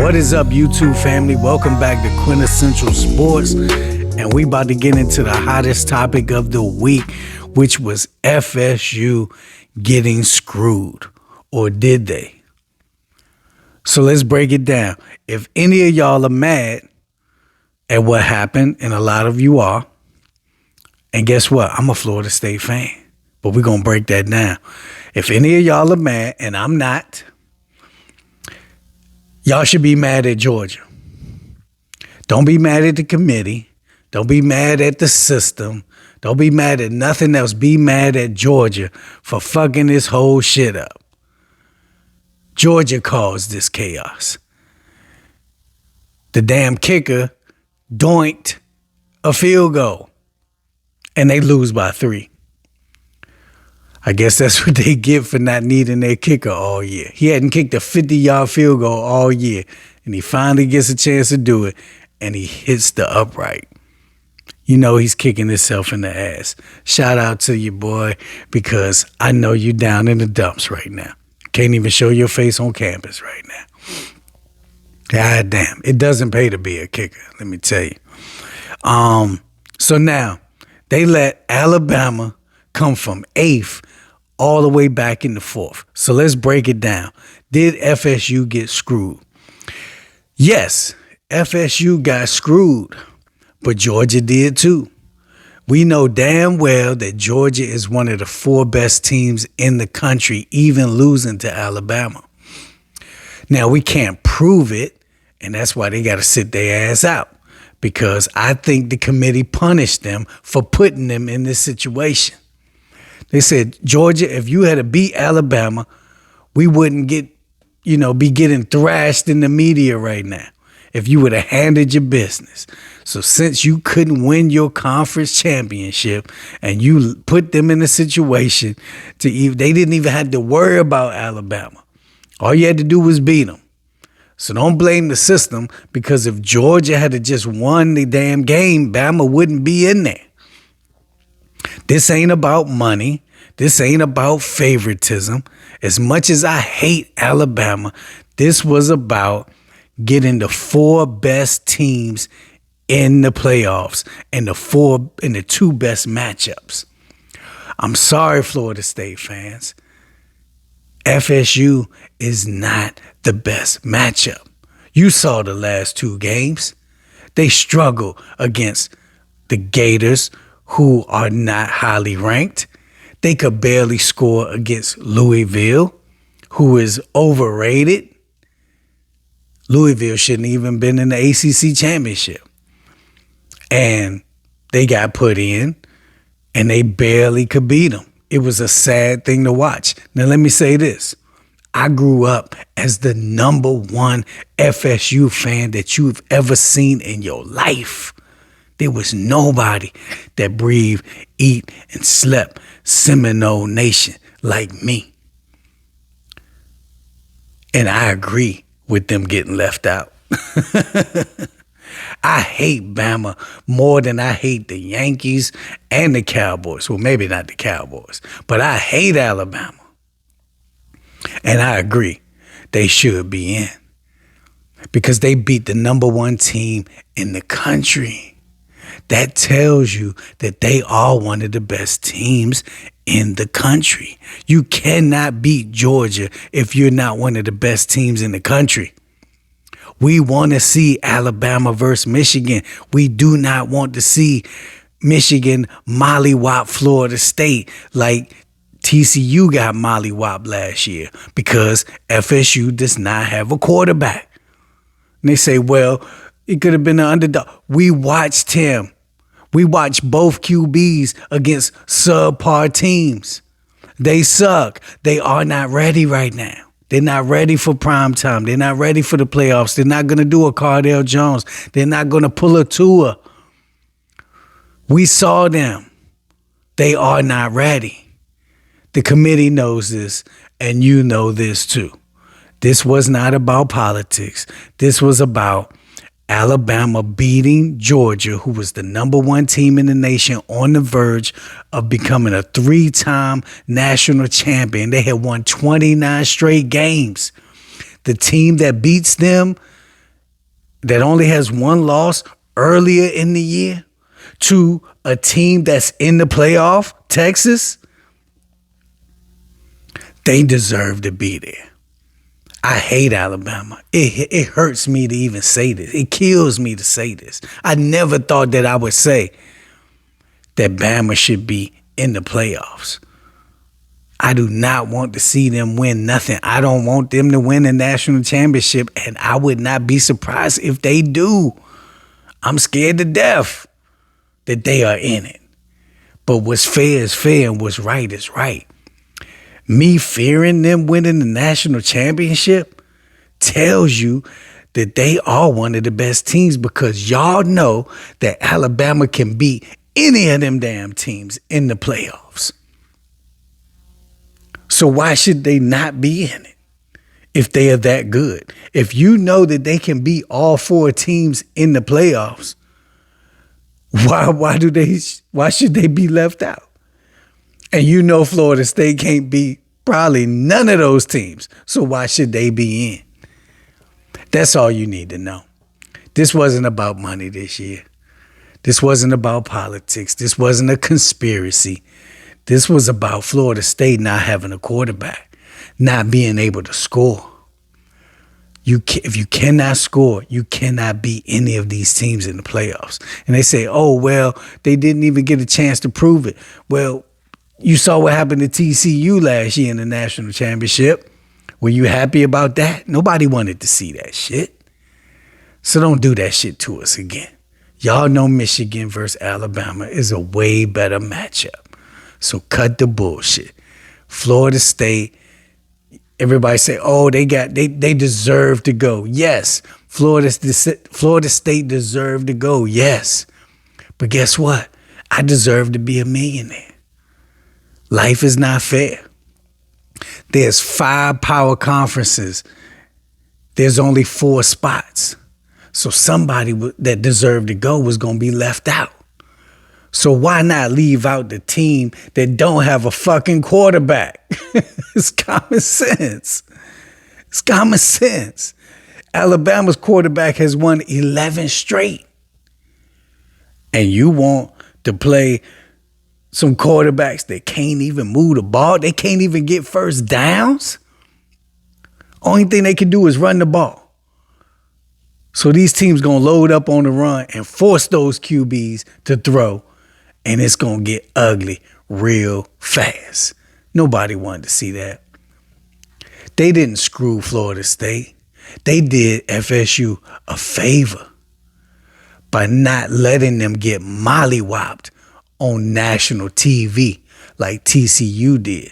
What is up, YouTube family? Welcome back to Quintessential Sports, and we about to get into the hottest topic of the week, which was FSU getting screwed, or did they? So let's break it down. If any of y'all are mad at what happened, and a lot of you are, and guess what? I'm a Florida State fan, but we're going to break that down. If any of y'all are mad, and I'm not, y'all should be mad at Georgia. Don't be mad at the committee. Don't be mad at the system. Don't be mad at nothing else. Be mad at Georgia for fucking this whole shit up. Georgia caused this chaos. The damn kicker doinked a field goal, and they lose by 3. I guess that's what they get for not needing their kicker all year. He hadn't kicked a 50-yard field goal all year, and he finally gets a chance to do it, and he hits the upright. You know he's kicking himself in the ass. Shout out to you, boy, because I know you down in the dumps right now. Can't even show your face on campus right now. God damn, it doesn't pay to be a kicker, let me tell you. So now, they let Alabama come from 8th all the way back in the 4th. So let's break it down. Did FSU get screwed? Yes, FSU got screwed, but Georgia did too. We know damn well that Georgia is one of the 4 best teams in the country, even losing to Alabama. Now, we can't prove it, and that's why they got to sit their ass out, because I think the committee punished them for putting them in this situation. They said, Georgia, if you had to beat Alabama, we wouldn't be getting thrashed in the media right now if you would have handled your business. So since you couldn't win your conference championship and you put them in a situation they didn't even have to worry about Alabama. All you had to do was beat them. So don't blame the system, because if Georgia had to just won the damn game, Bama wouldn't be in there. This ain't about money. This ain't about favoritism. As much as I hate Alabama, this was about getting the 4 best teams in the playoffs and the 2 best matchups. I'm sorry, Florida State fans. FSU is not the best matchup. You saw the last 2 games. They struggle against the Gators, who are not highly ranked. They could barely score against Louisville, who is overrated. Louisville shouldn't even been in the ACC championship. And they got put in, and they barely could beat them. It was a sad thing to watch. Now, let me say this. I grew up as the number 1 FSU fan that you've ever seen in your life. There was nobody that breathed, eat, and slept Seminole Nation like me. And I agree with them getting left out. I hate Bama more than I hate the Yankees and the Cowboys. Well, maybe not the Cowboys, but I hate Alabama. And I agree, they should be in, because they beat the number 1 team in the country. That tells you that they are one of the best teams in the country. You cannot beat Georgia if you're not one of the best teams in the country. We want to see Alabama versus Michigan. We do not want to see Michigan mollywop Florida State like TCU got mollywop last year, because FSU does not have a quarterback. And they say, well, it could have been an underdog. We watched him. We watched both QBs against subpar teams. They suck. They are not ready right now. They're not ready for prime time. They're not ready for the playoffs. They're not going to do a Cardale Jones. They're not going to pull a Tua. We saw them. They are not ready. The committee knows this, and you know this too. This was not about politics. This was about Alabama beating Georgia, who was the number 1 team in the nation, on the verge of becoming a 3-time national champion. They had won 29 straight games. The team that beats them that only has one loss earlier in the year to a team that's in the playoff, Texas, they deserve to be there. I hate Alabama. It hurts me to even say this. It kills me to say this. I never thought that I would say that Bama should be in the playoffs. I do not want to see them win nothing. I don't want them to win a national championship, and I would not be surprised if they do. I'm scared to death that they are in it. But what's fair is fair, and what's right is right. Me fearing them winning the national championship tells you that they are one of the best teams, because y'all know that Alabama can beat any of them damn teams in the playoffs. So why should they not be in it if they are that good? If you know that they can beat all four teams in the playoffs, why should they be left out? And you know Florida State can't beat probably none of those teams. So why should they be in? That's all you need to know. This wasn't about money this year. This wasn't about politics. This wasn't a conspiracy. This was about Florida State not having a quarterback, not being able to score. If you cannot score, you cannot beat any of these teams in the playoffs. And they say, oh, well, they didn't even get a chance to prove it. Well, you saw what happened to TCU last year in the national championship. Were you happy about that? Nobody wanted to see that shit. So don't do that shit to us again. Y'all know Michigan versus Alabama is a way better matchup. So cut the bullshit. Florida State, everybody say, oh, they deserve to go. Yes, Florida State deserved to go. Yes. But guess what? I deserve to be a millionaire. Life is not fair. There's 5 power conferences. There's only 4 spots. So somebody that deserved to go was going to be left out. So why not leave out the team that don't have a fucking quarterback? It's common sense. It's common sense. Alabama's quarterback has won 11 straight. And you want to play some quarterbacks that can't even move the ball? They can't even get first downs? Only thing they can do is run the ball. So these teams going to load up on the run and force those QBs to throw. And it's going to get ugly real fast. Nobody wanted to see that. They didn't screw Florida State. They did FSU a favor by not letting them get mollywopped on national TV like TCU did.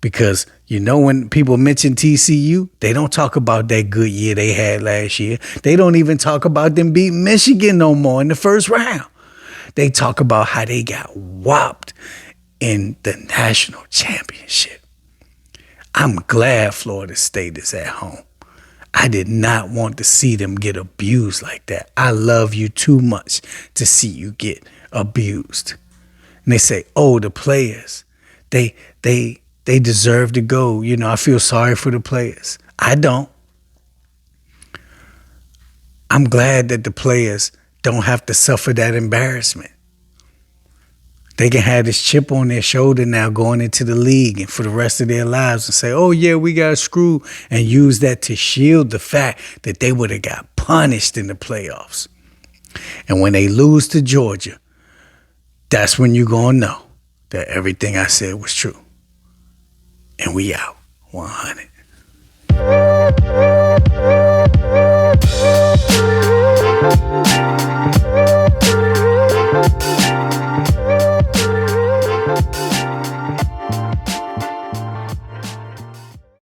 Because, you know, when people mention TCU, they don't talk about that good year they had last year. They don't even talk about them beating Michigan no more in the first round. They talk about how they got whopped in the national championship. I'm glad Florida State is at home. I did not want to see them get abused like that. I love you too much to see you get abused. And they say, oh, the players, they deserve to go. You know, I feel sorry for the players. I don't. I'm glad that the players don't have to suffer that embarrassment. They can have this chip on their shoulder now going into the league and for the rest of their lives and say, oh, yeah, we got screwed, and use that to shield the fact that they would have got punished in the playoffs. And when they lose to Georgia, that's when you're going to know that everything I said was true. And we out 100.